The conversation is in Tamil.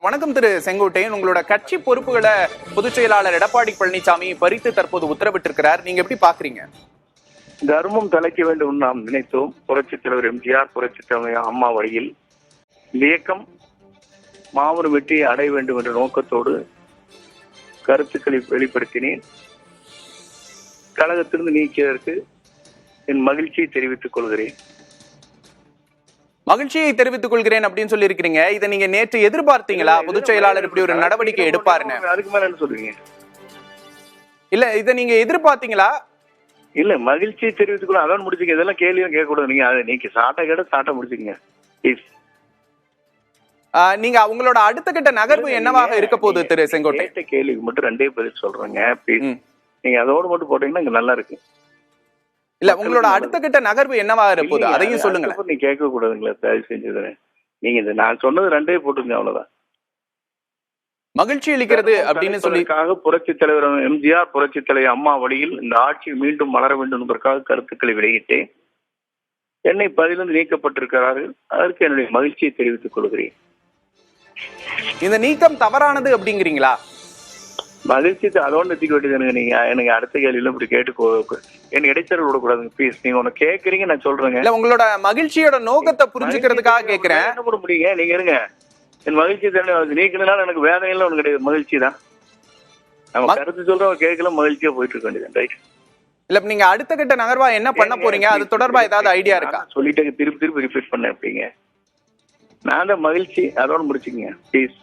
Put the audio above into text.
வணக்கம் திரு செங்கோட்டையன். உங்களோட கட்சி பொறுப்புகளை பொதுச் செயலாளர் எடப்பாடி பழனிசாமி பறித்து தற்போது உத்தரவிட்டிருக்கிறார். நீங்க எப்படி பாக்குறீங்க? தர்மம் தலைக்க வேண்டும் நாம் நினைத்தோம். புரட்சித் தலைவர் எம்ஜிஆர், புரட்சித் தலைவர் அம்மா வழியில் இந்த இயக்கம் மாபெரும் வெற்றியை அடைய வேண்டும் என்ற நோக்கத்தோடு கருத்துக்களை வெளிப்படுத்தினேன். கழகத்திலிருந்து நீக்கியதற்கு என் மகிழ்ச்சியை தெரிவித்துக் கொள்கிறேன். மகிழ்ச்சியை தெரிவித்துக் கொள்கிறேன் அப்படின்னு சொல்லி இருக்கிறீங்க. இதை நீங்க நேற்று எதிர்பார்த்தீங்களா? பொதுச் செயலாளர் இப்படி ஒரு நடவடிக்கை எடுப்பாருன்னு. அதுக்கு மேல என்ன சொல்றீங்க? இல்ல, இதை நீங்க எதிர்பார்த்தீங்களா? இல்ல, மகிழ்ச்சியை தெரிவித்துக் கொள்ள அதான் முடிச்சுங்க. இதெல்லாம் கேள்வியும் கேட்க கூடாது. நீங்க அதை நீங்க சாட்டை முடிச்சுக்கங்க ப்ளீஸ். நீங்க உங்களோட அடுத்த கட்ட நகர்வு என்னவாக இருக்க போகுது திரு செங்கோட்டை? கேள்விக்கு மட்டும் ரெண்டே பதில் சொல்றேங்க ப்ளீஸ். நீங்க அதோடு மட்டும் போட்டீங்கன்னா இங்க நல்லா இருக்கு. இல்ல, உங்களோட அடுத்த கட்ட நகர்வு என்னவாக இருக்க போகுது அதையும் சொல்லுங்க. நீங்க கேட்க கூடாதுங்களா? தயவு செஞ்சது நீங்க இந்த நான் சொன்னது ரெண்டே போட்டுங்க, அவ்வளவுதான். மகிழ்ச்சி அளிக்கிறது அப்படின்னு சொல்லி புரட்சித் தலைவர் எம்ஜிஆர், புரட்சித் தலைவர் அம்மா வழியில் இந்த ஆட்சி மீண்டும் மலர வேண்டும் என்பதற்காக கருத்துக்களை வெளியிட்டேன். என்னை பதிலிருந்து நீக்கப்பட்டிருக்கிறார்கள். அதற்கு என்னுடைய மகிழ்ச்சியை தெரிவித்துக் கொள்கிறேன். இந்த நீக்கம் தவறானது அப்படிங்கிறீங்களா? மகிழ்ச்சி அதோடு நிறுத்திக்க வேண்டியது. நீங்க எனக்கு அடுத்த கேள்வியில இப்படி கேட்டு எனக்கு இடைச்சல் விடக்கூடாதுங்க ப்ளீஸ். நீங்க ஒண்ணு கேட்கறீங்க, நான் சொல்றேங்க. இல்ல, உங்களோட மகிழ்ச்சியோட நோக்கத்தை புரிஞ்சுக்கிறதுக்காக கேட்கிறேன். என்ன பண்ண முடியுங்க? நீங்க இருங்க. என் மகிழ்ச்சி நீக்கினால எனக்கு வேதனையில ஒண்ணு கிடையாது, மகிழ்ச்சி தான். நம்ம கருத்து சொல்றவங்க கேட்கல, மகிழ்ச்சியா போயிட்டு இருக்க வேண்டியது. ரைட். இல்ல, நீங்க அடுத்த கட்ட நகர்வா என்ன பண்ண போறீங்க? அது தொடர்பா ஏதாவது ஐடியா இருக்கா? சொல்லிட்டு திருப்பி ரிப்பீட் பண்ண எப்படிங்க? நான் தான் மகிழ்ச்சி அதோட முடிச்சுக்கங்க ப்ளீஸ்.